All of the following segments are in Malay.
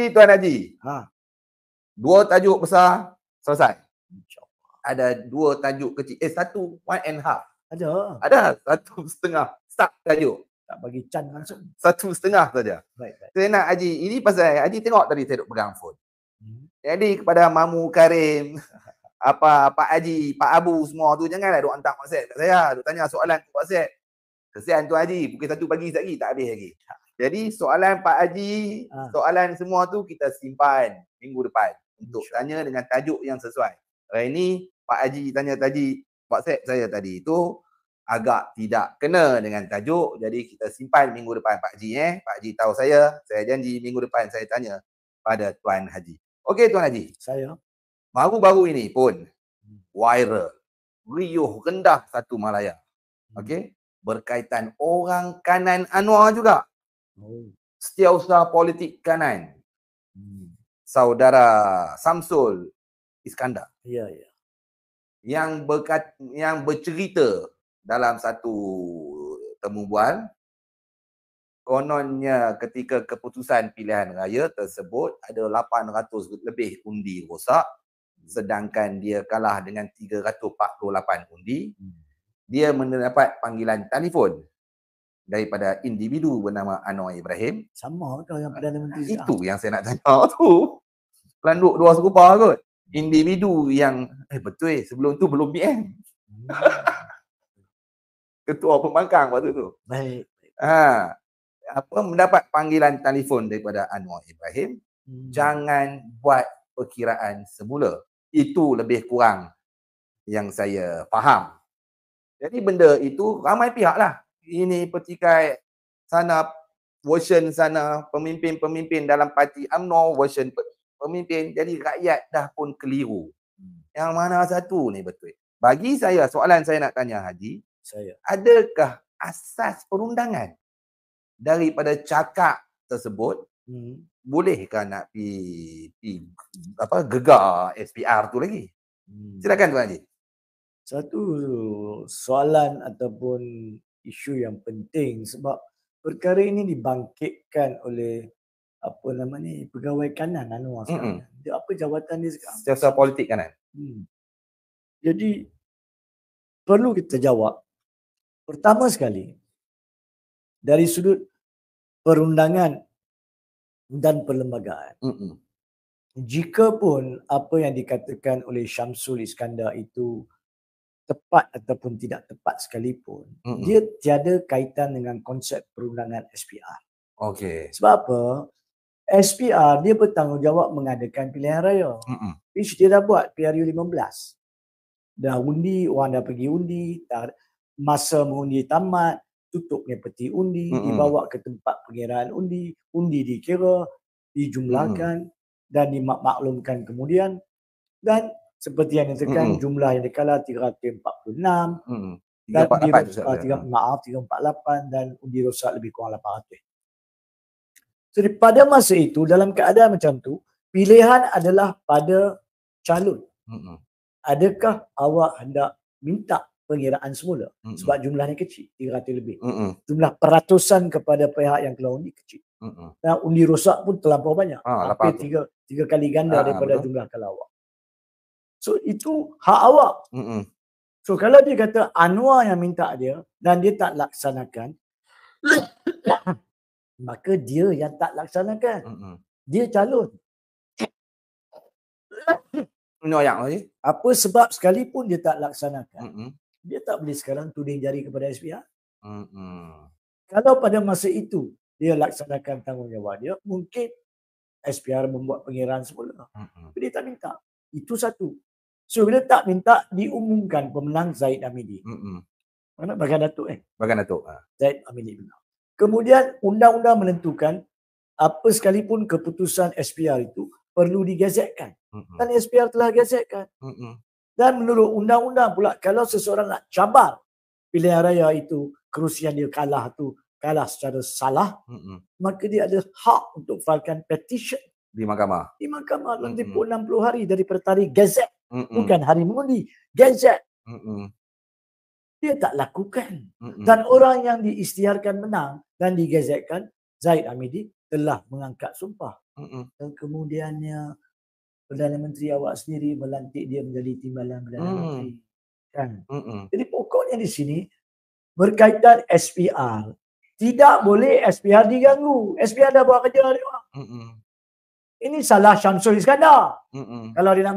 Jadi Tuan Haji, Ha. 2 tajuk besar selesai. InsyaAllah. Ada 2 tajuk kecil. 1.5. Ada. Ada 1.5 start tajuk. Tak bagi Chan langsung. 1.5 saja. Baik, baik. Saya nak Haji, ini pasal Haji tengok tadi saya duk pegang phone. Jadi kepada Mamu Karim, Pak Haji, Pak Abu semua tu janganlah duk hantar WhatsApp kat saya, duk tanya soalan kat WhatsApp. Kesian Tuan Haji, pukul 1 pagi lagi tak habis lagi. Jadi soalan Pak Haji, soalan semua tu kita simpan minggu depan untuk tanya dengan tajuk yang sesuai. Hari ini Pak Haji tanya tadi WhatsApp saya tadi itu agak tidak kena dengan tajuk, jadi kita simpan minggu depan Pak Haji. Pak Haji tahu saya janji minggu depan saya tanya pada Tuan Haji. Okey Tuan Haji. Saya. Baru-baru ini pun viral, riuh rendah satu Malaya. Okey, berkaitan orang kanan Anwar juga. Setiausaha politik kanan. Saudara Samsul Iskandar. Ya, ya. Yang bercerita dalam satu temu bual, kononnya ketika keputusan pilihan raya tersebut ada 800 lebih undi rosak, sedangkan dia kalah dengan 348 undi. Dia mendapat panggilan telefon daripada individu bernama Anwar Ibrahim. Sama ke yang Perdana Menteri? Itu yang saya nak tanya tu. Pelanduk dua serupa kot. Individu yang betul sebelum tu belum PM. Ketua pembangkang waktu tu. Baik. Mendapat panggilan telefon daripada Anwar Ibrahim. Jangan buat perkiraan semula. Itu lebih kurang yang saya faham. Jadi benda itu ramai pihak lah. Ini petikai sana, version sana, pemimpin-pemimpin dalam parti UMNO, version pemimpin. Jadi rakyat dah pun keliru. Yang mana satu ni betul? Bagi saya, soalan saya nak tanya Haji, adakah asas perundangan daripada cakap tersebut bolehkah nak gegar SPR tu lagi? Silakan Tuan Haji. Satu soalan ataupun isu yang penting sebab perkara ini dibangkitkan oleh pegawai kanan Anwar sekarang. Dia apa jawatan dia sekarang? Setiausaha politik kanan. Jadi perlu kita jawab. Pertama sekali dari sudut perundangan dan perlembagaan. Jika pun apa yang dikatakan oleh Syamsul Iskandar itu tepat ataupun tidak tepat sekalipun, dia tiada kaitan dengan konsep perundangan SPR. Okey. Sebab apa? SPR dia bertanggungjawab mengadakan pilihan raya. Which dia dah buat PRU 15. Dah undi, orang dah pergi undi, masa mengundi tamat, tutupnya peti undi, dibawa ke tempat pengiraan undi, undi dikira, dijumlahkan dan dimaklumkan kemudian, dan seperti yang ditekan jumlah yang dikalah 346 dan 348 dan undi rosak lebih kurang 800. Jadi pada masa itu dalam keadaan macam tu, pilihan adalah pada calon. Adakah awak hendak minta pengiraan semula sebab jumlahnya kecil, 300 lebih. Jumlah peratusan kepada pihak yang telah undi kecil. Dan undi rosak pun terlampau banyak. Hampir 3 kali ganda daripada jumlah kalau awak. So itu hak awak. So kalau dia kata Anwar yang minta dia dan dia tak laksanakan, maka dia yang tak laksanakan. Dia calon. Apa sebab sekalipun dia tak laksanakan, dia tak boleh sekarang tuding jari kepada SPR. Kalau pada masa itu dia laksanakan tanggungjawab dia, mungkin SPR membuat pengiraan semula. Tapi dia tak minta. Itu satu. So bila tak minta, diumumkan pemenang Zaid Hamidi. Mana Bagan Datuk Bagan Datuk. Zaid Hamidi benar. Kemudian undang-undang menentukan apa sekalipun keputusan SPR itu perlu digazetkan. Dan SPR telah gazetkan. Dan menurut undang-undang pula, kalau seseorang nak cabar pilihan raya itu, kerusian dia kalah secara salah, maka dia ada hak untuk filekan petition di mahkamah. Di mahkamah dalam tempoh 60 hari daripada tarikh gazet. Bukan hari mengundi, gazet. Dia tak lakukan. Dan orang yang diisytiharkan menang dan digazetkan, Zaid Hamidi, telah mengangkat sumpah. Dan kemudiannya Perdana Menteri awak sendiri melantik dia menjadi timbalan Perdana Menteri. Kan? Jadi pokoknya di sini berkaitan SPR, tidak boleh SPR diganggu. SPR dah buat kerja dia. Ini salah Syamsul Iskandar. Kalau dia nak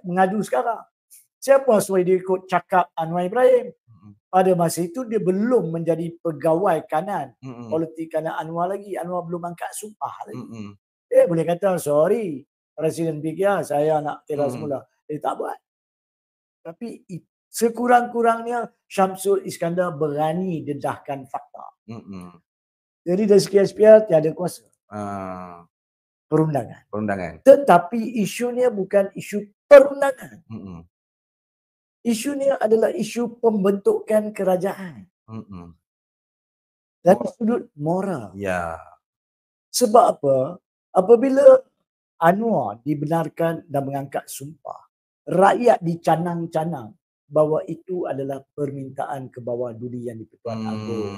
mengadu sekarang. Siapa suruh dia ikut cakap Anwar Ibrahim? Pada masa itu dia belum menjadi pegawai kanan politik kanan Anwar lagi. Anwar belum angkat sumpah lagi. Dia boleh kata sorry Presiden PKR saya nak kira semula. Dia tak buat. Tapi sekurang-kurangnya Syamsul Iskandar berani dedahkan fakta. Jadi dari segi SPR tiada kuasa. Perundangan. Tetapi isunya bukan isu perundangan. Isunya adalah isu pembentukan kerajaan. Dari sudut moral. Ya. Sebab apa? Apabila Anwar dibenarkan dan mengangkat sumpah, rakyat dicanang-canang bahawa itu adalah permintaan ke bawah duli yang di-Pertuan Agong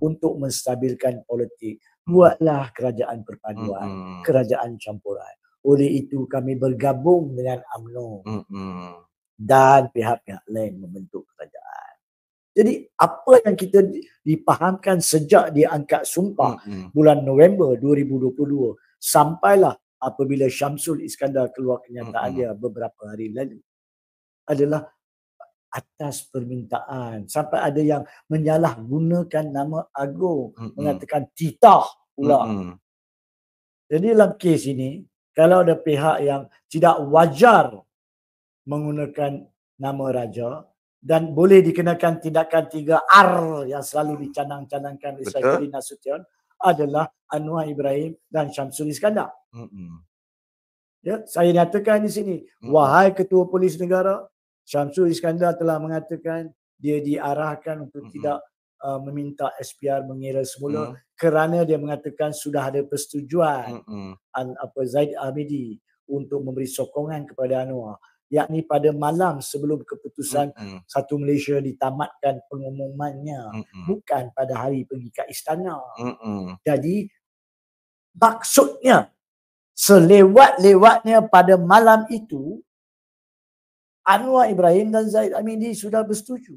untuk menstabilkan politik. Buatlah kerajaan perpaduan, kerajaan campuran. Oleh itu kami bergabung dengan UMNO dan pihak-pihak lain membentuk kerajaan. Jadi apa yang kita dipahamkan sejak dia angkat sumpah bulan November 2022 sampailah apabila Syamsul Iskandar keluar kenyataan dia beberapa hari lalu adalah atas permintaan. Sampai ada yang menyalahgunakan nama Agong, mengatakan titah pula. Jadi dalam kes ini, kalau ada pihak yang tidak wajar menggunakan nama raja dan boleh dikenakan tindakan 3R yang selalu dicanang-canangkan oleh Saifuddin Nasution adalah Anwar Ibrahim dan Syamsul Iskandar. Ya, saya nyatakan di sini, wahai Ketua Polis Negara, Syamsul Iskandar telah mengatakan dia diarahkan untuk tidak meminta SPR mengira semula kerana dia mengatakan sudah ada persetujuan Zaid Hamidi untuk memberi sokongan kepada Anwar, yakni pada malam sebelum keputusan Satu Malaysia ditamatkan pengumumannya, bukan pada hari pergi ke istana. Jadi maksudnya selewat-lewatnya pada malam itu Anwar Ibrahim dan Zaid Hamidi sudah bersetuju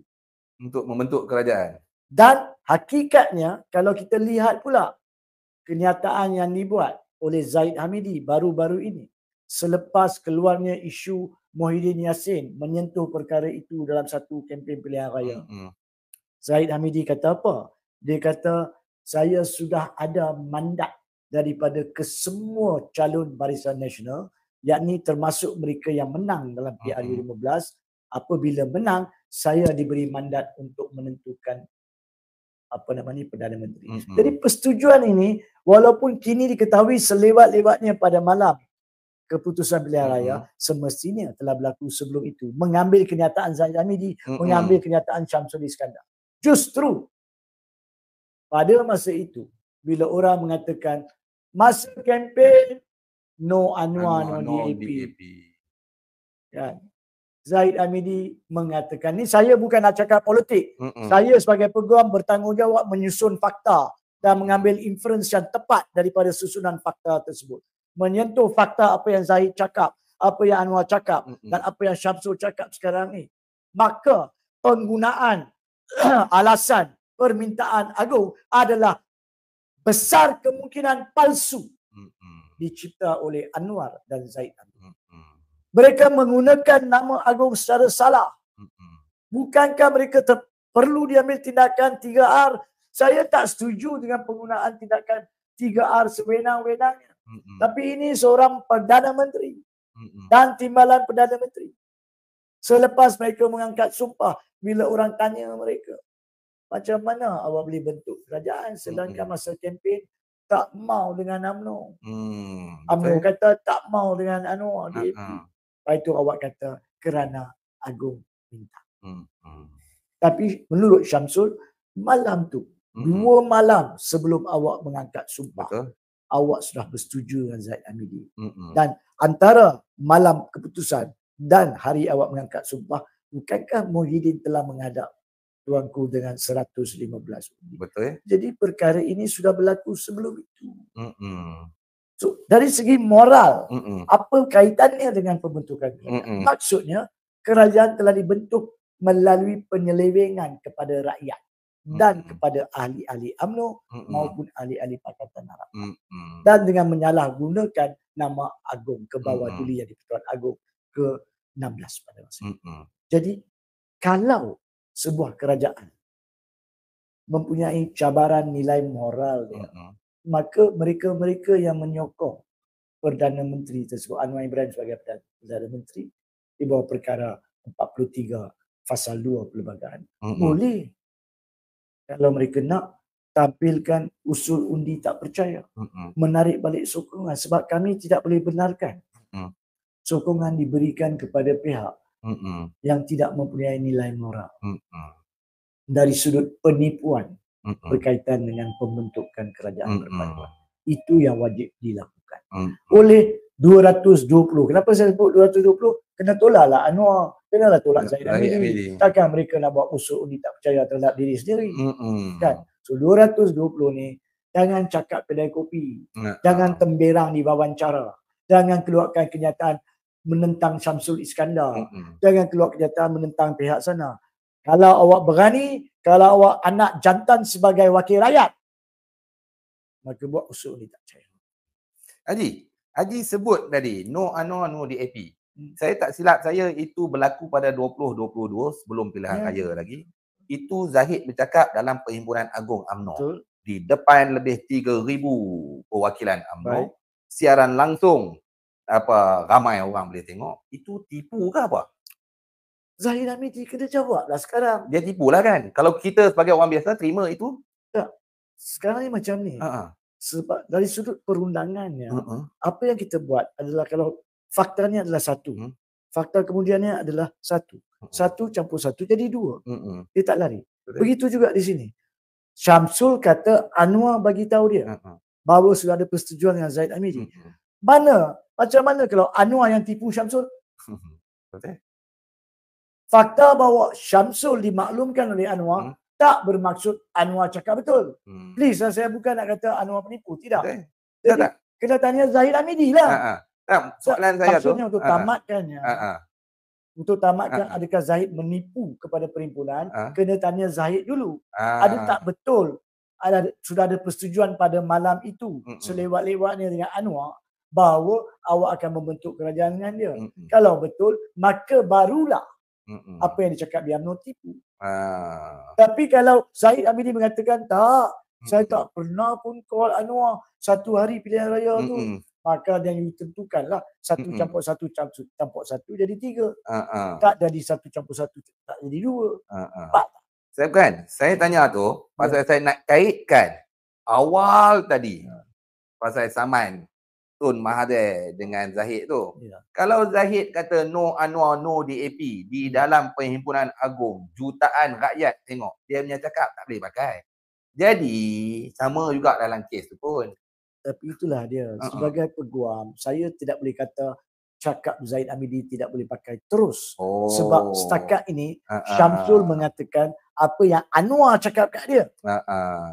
untuk membentuk kerajaan. Dan hakikatnya kalau kita lihat pula kenyataan yang dibuat oleh Zaid Hamidi baru-baru ini selepas keluarnya isu Muhyiddin Yassin menyentuh perkara itu dalam satu kempen pilihan raya. Zaid Hamidi kata apa? Dia kata saya sudah ada mandat daripada kesemua calon Barisan Nasional, yakni termasuk mereka yang menang dalam PRU 15. Apabila menang, saya diberi mandat untuk menentukan Perdana Menteri. Jadi persetujuan ini walaupun kini diketahui selewat-lewatnya pada malam keputusan pilihan raya, semestinya telah berlaku sebelum itu. Mengambil kenyataan Zaid Hamidi, mengambil kenyataan Syamsul Iskandar. Justru pada masa itu bila orang mengatakan masa kempen no Anwar, no DAP. Ya. Zaid Hamidi mengatakan, ni saya bukan nak cakap politik. Saya sebagai peguam bertanggungjawab menyusun fakta dan mengambil inference yang tepat daripada susunan fakta tersebut. Menyentuh fakta apa yang Zaid cakap, apa yang Anwar cakap dan apa yang Syamsul cakap sekarang ni. Maka penggunaan alasan permintaan Agong adalah besar kemungkinan palsu dicipta oleh Anwar dan Zaid Hamidi. Mereka menggunakan nama Agong secara salah. Bukankah mereka perlu diambil tindakan 3R? Saya tak setuju dengan penggunaan tindakan 3R sewenang-wenangnya. Tapi ini seorang Perdana Menteri dan timbalan Perdana Menteri. Selepas mereka mengangkat sumpah, bila orang tanya mereka, macam mana awak boleh bentuk kerajaan sedangkan masa kempen tak mau dengan UMNO. UMNO kata tak mau dengan Anwar, DAP. Lepas itu awak kata kerana Agong minta. Tapi menurut Syamsul, malam tu, 2 malam sebelum awak mengangkat sumpah, awak sudah bersetuju dengan Zaid Hamidi. Dan antara malam keputusan dan hari awak mengangkat sumpah, bukankah Muhyiddin telah menghadap tuanku dengan 115 undi? Betul. Jadi perkara ini sudah berlaku sebelum itu. So, dari segi moral, apa kaitannya dengan pembentukan kerajaan? Maksudnya, kerajaan telah dibentuk melalui penyelewengan kepada rakyat dan kepada ahli-ahli UMNO maupun ahli-ahli Pakatan Harapan. Dan dengan menyalahgunakan nama agung ke bawah Duli yang di-Pertuan Agong ke-16 pada masa itu. Jadi, kalau sebuah kerajaan mempunyai cabaran nilai moral dia, maka mereka-mereka yang menyokong Perdana Menteri tersebut, Anwar Ibrahim sebagai Perdana Menteri di bawah perkara 43 Fasal 2 Perlembagaan, boleh kalau mereka nak tampilkan usul undi tak percaya, menarik balik sokongan, sebab kami tidak boleh benarkan sokongan diberikan kepada pihak yang tidak mempunyai nilai moral dari sudut penipuan berkaitan dengan pembentukan kerajaan perpaduan. Itu yang wajib dilakukan oleh 220. Kenapa saya sebut 220? Kena tolaklah Anwar, kenalah tolak Zahid Hamidi. Takkan mereka nak buat usul undi tak percaya terhadap diri sendiri. Kan? So 220 ni jangan cakap kedai kopi, jangan temberang di wawancara, jangan keluarkan kenyataan menentang Syamsul Iskandar, jangan keluar kenyataan menentang pihak sana. Kalau awak berani, kalau awak anak jantan sebagai wakil rakyat, maka buat usul ni tak percaya. Haji sebut tadi, no Anwar, no DAP. Saya tak silap saya itu berlaku pada 2022 sebelum pilihan raya lagi. Itu Zahid bercakap dalam Perhimpunan Agung UMNO. Di depan lebih 3,000 perwakilan UMNO. Siaran langsung, ramai orang boleh tengok. Itu tipu ke apa? Zahid Hamidi kena jawablah sekarang. Dia tipulah kan. Kalau kita sebagai orang biasa terima itu. Tak. Sekarang ni macam ni. Sebab dari sudut perundangannya, apa yang kita buat adalah kalau faktanya adalah satu. Fakta kemudiannya adalah satu. Satu campur satu jadi dua. Dia tak lari. Begitu juga di sini. Syamsul kata Anwar bagi tahu dia bahawa sudah ada persetujuan dengan Zahid Hamidi. Macam mana kalau Anwar yang tipu Syamsul? Fakta bahawa Syamsul dimaklumkan oleh Anwar tak bermaksud Anwar cakap betul. Please, saya bukan nak kata Anwar penipu. Tidak. Jadi, kena tanya Zahid Hamidi lah. Soalan saya tu. Maksudnya untuk tamatkannya. Untuk tamatkan adakah Zahid menipu kepada perhimpunan, kena tanya Zahid dulu. Ada tak betul sudah ada persetujuan pada malam itu selewat-lewatnya dengan Anwar bahawa awak akan membentuk kerajaan dengan dia. Kalau betul, maka barulah apa yang dicakap di UMNO tipu. Tapi kalau Zahid Hamidi mengatakan tak, saya tak pernah pun call Anwar satu hari pilihan raya tu, maka dia tentukanlah satu campur satu campur satu jadi 3. Tak jadi satu campur satu tak jadi 2. Saya tanya tu pasal saya nak kaitkan awal tadi pasal saman Tun Mahathir dengan Zahid tu. Kalau Zahid kata no Anwar, no DAP di dalam Perhimpunan Agung, jutaan rakyat tengok, dia punya cakap tak boleh pakai. Jadi sama juga dalam kes tu pun. Tapi itulah dia. Sebagai peguam, saya tidak boleh kata cakap Zahid Hamidi tidak boleh pakai terus. Sebab setakat ini Syamsul mengatakan apa yang Anwar cakap kat dia.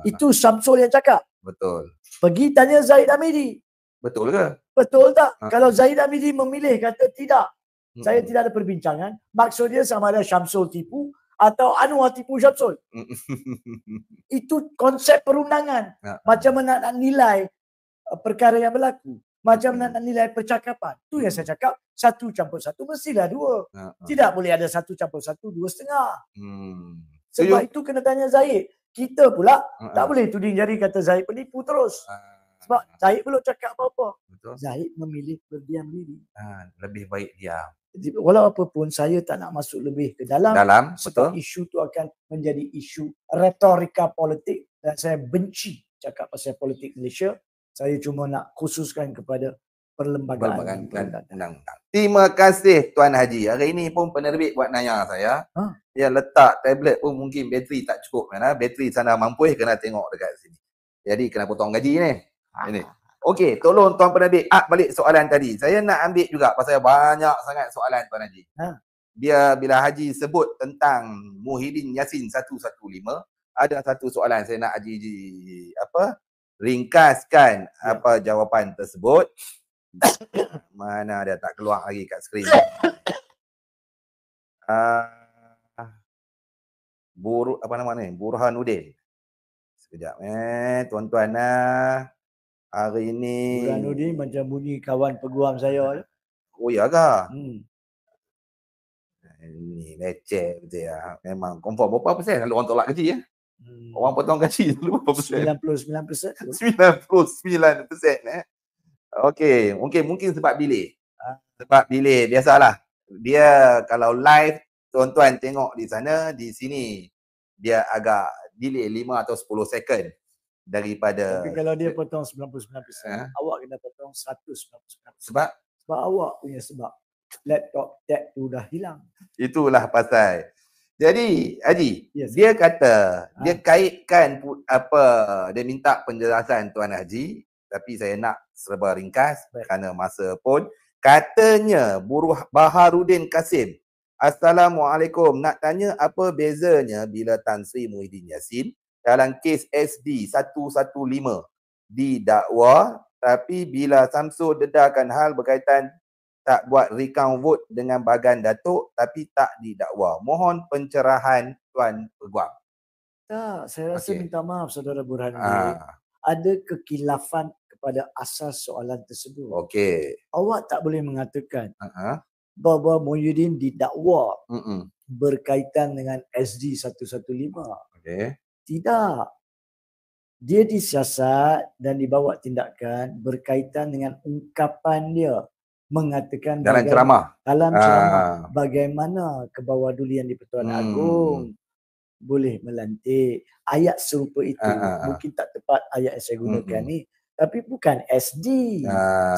Itu Syamsul yang cakap. Betul. Pergi tanya Zahid Hamidi. Betul ke? Betul tak? Kalau Zahid Hamidi memilih kata tidak, saya tidak ada perbincangan, maksud dia sama ada Syamsul tipu atau Anwar tipu Syamsul. Itu konsep perundangan. Macam mana nak nilai perkara yang berlaku. Macam mana nak nilai percakapan. Itu yang saya cakap, 1 campur 1 mestilah 2. Tidak boleh ada 1 campur 1, 2,5. Sebab itu kena tanya Zahid. Kita pula tak boleh tuding jari kata Zahid penipu terus. Sebab Zahid belum cakap apa-apa. Zahid memilih berdiam diri. Lebih baik diam. Walau apapun, saya tak nak masuk lebih ke dalam sebab isu tu akan menjadi isu retorika politik dan saya benci cakap pasal politik Malaysia. Saya cuma nak khususkan kepada perlembagaan undang-undang. Terima kasih Tuan Haji. Hari ini pun penerbit buat nanya saya. Dia letak tablet pun mungkin bateri tak cukup. Bateri sana mampu kena tengok dekat sini. Jadi kena potong gaji ni. Ini. Okey, tolong Tuan penerbit balik soalan tadi. Saya nak ambil juga pasal banyak sangat soalan Tuan Haji. Dia bila Haji sebut tentang Muhyiddin Yassin 115, ada satu soalan saya nak Haji ringkaskan apa jawapan tersebut. Mana dia tak keluar lagi kat skrin. Apa nama ni? Burhanuddin. Sekejap tuan-tuan hari ni Burhanuddin macam bunyi kawan peguam saya. Oh ya ke? Ni leceh betul ya. Memang confirm berapa persen kalau orang tolak gaji ya? Orang potong gaji dulu berapa persen? 99%. 99% Okey, mungkin sebab delay. Sebab delay biasalah. Dia kalau live tuan-tuan tengok di sana, di sini dia agak delay 5 atau 10 second daripada. Tapi kalau dia potong 99%, awak kena potong 199%. Sebab awak punya sebab laptop tab tu dah hilang. Itulah pasal. Jadi Haji, dia kata dia kaitkan apa, dia minta penjelasan Tuan Haji, tapi saya nak serba ringkas kerana masa pun. Katanya Baharudin Kasim, Assalamualaikum, nak tanya apa bezanya bila Tan Sri Muhyiddin Yassin dalam kes SD 115 didakwa, tapi bila Samsul dedarkan hal berkaitan tak buat recount vote dengan Bagan Datuk tapi tak didakwa. Mohon pencerahan Tuan Peguam. Tak, saya rasa minta maaf Saudara Burhanuddin. Ada kekilafan kepada asas soalan tersebut. Okey. Awak tak boleh mengatakan bahawa Muhyiddin didakwa berkaitan dengan SD 115. Okey. Tidak. Dia disiasat dan dibawa tindakan berkaitan dengan ungkapan dia mengatakan dalam ceramah bagaimana kebawadulian di Pertuan Agong boleh melantik. Ayat serupa itu mungkin tak tepat ayat yang saya gunakan ni, tapi bukan SD.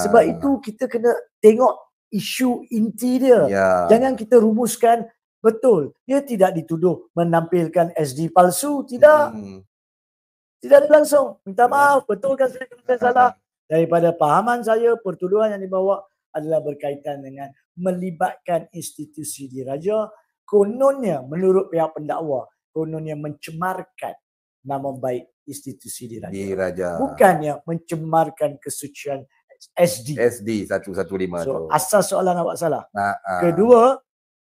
Sebab itu kita kena tengok isu inti dia. Jangan kita rumuskan betul. Dia tidak dituduh menampilkan SD palsu, tidak. Tidak ada langsung. Minta maaf, betulkan saya salah. Daripada pahaman saya, pertuduhan yang dibawa adalah berkaitan dengan melibatkan institusi diraja, kononnya menurut pihak pendakwa, kononnya mencemarkan nama baik institusi diraja. Bukannya mencemarkan kesucian SD 115 tu. Asas soalan awak salah. Kedua,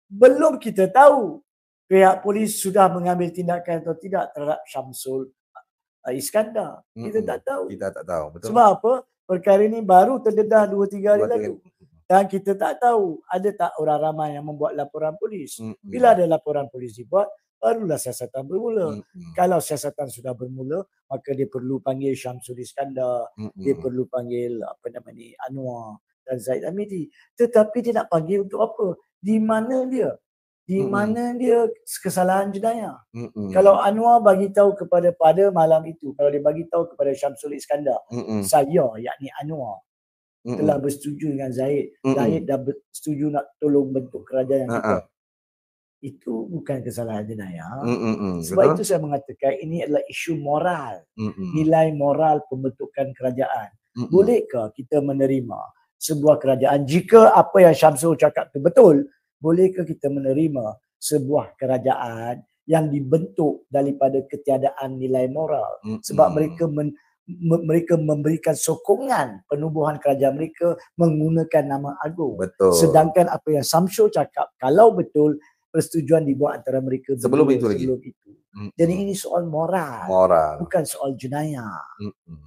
belum kita tahu pihak polis sudah mengambil tindakan atau tidak terhadap Syamsul Iskandar. Kita tak tahu. Betul. Sebab apa? Perkara ini baru terdedah 2-3 hari lalu. Dan kita tak tahu ada tak orang ramai yang membuat laporan polis. Bila ada laporan polis dibuat, barulah siasatan bermula. Kalau siasatan sudah bermula, maka dia perlu panggil Syamsul Iskandar, dia perlu panggil Anwar dan Zaid Hamidi. Tetapi dia nak panggil untuk apa? Di mana dia? Di mana dia kesalahan jenayah? Kalau Anwar bagi tahu pada malam itu, kalau dia bagi tahu kepada Syamsul Iskandar, saya yakni Anwar telah bersetuju dengan Zaid. Zaid dah bersetuju nak tolong bentuk kerajaan kita. Itu bukan kesalahan jenayah. Sebab itu saya mengatakan ini adalah isu moral. Nilai moral pembentukan kerajaan. Bolehkah kita menerima sebuah kerajaan jika apa yang Syamsul cakap itu betul? Bolehkah kita menerima sebuah kerajaan yang dibentuk daripada ketiadaan nilai moral? Sebab mereka memberikan sokongan penubuhan kerajaan mereka menggunakan nama agung. Betul. Sedangkan apa yang Syamsul cakap, kalau betul persetujuan dibuat antara mereka sebelum itu. Jadi ini soal moral. Bukan soal jenayah.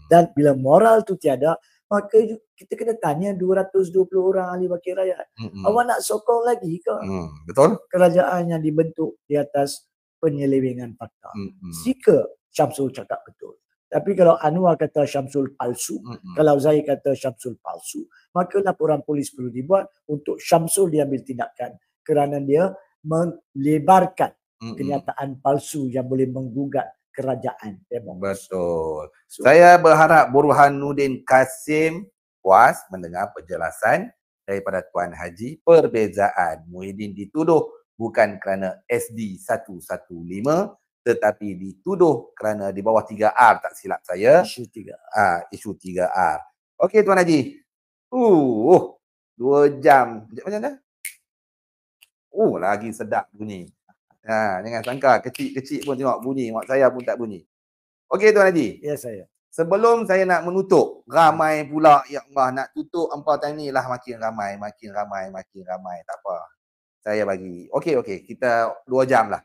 Dan bila moral tu tiada, maka kita kena tanya 220 orang ahli wakil rakyat. Awak nak sokong lagi ke? Betul. Kerajaan yang dibentuk di atas penyelewengan fakta. Jika Syamsul cakap betul. Tapi kalau Anwar kata Syamsul palsu, kalau Zaid kata Syamsul palsu, maka laporan polis perlu dibuat untuk Syamsul diambil tindakan kerana dia melebarkan kenyataan palsu yang boleh menggugat kerajaan demokrasi. Betul. Saya berharap Burhanuddin Kasim puas mendengar penjelasan daripada Tuan Haji. Perbezaan Muhyiddin dituduh bukan kerana SD 115 tetapi dituduh kerana di bawah 3R, tak silap saya. Isu 3R. Isu 3R. Okey Tuan Haji. 2 jam. Macam mana? Lagi sedap bunyi. Jangan sangka kecil-kecil pun tengok bunyi. Mak saya pun tak bunyi. Okey Tuan Haji. Ya saya. Sebelum saya nak menutup, ramai pula, ya Allah, nak tutup hampa time ni lah makin ramai. Tak apa. Saya bagi. Okey, kita 2 jam lah.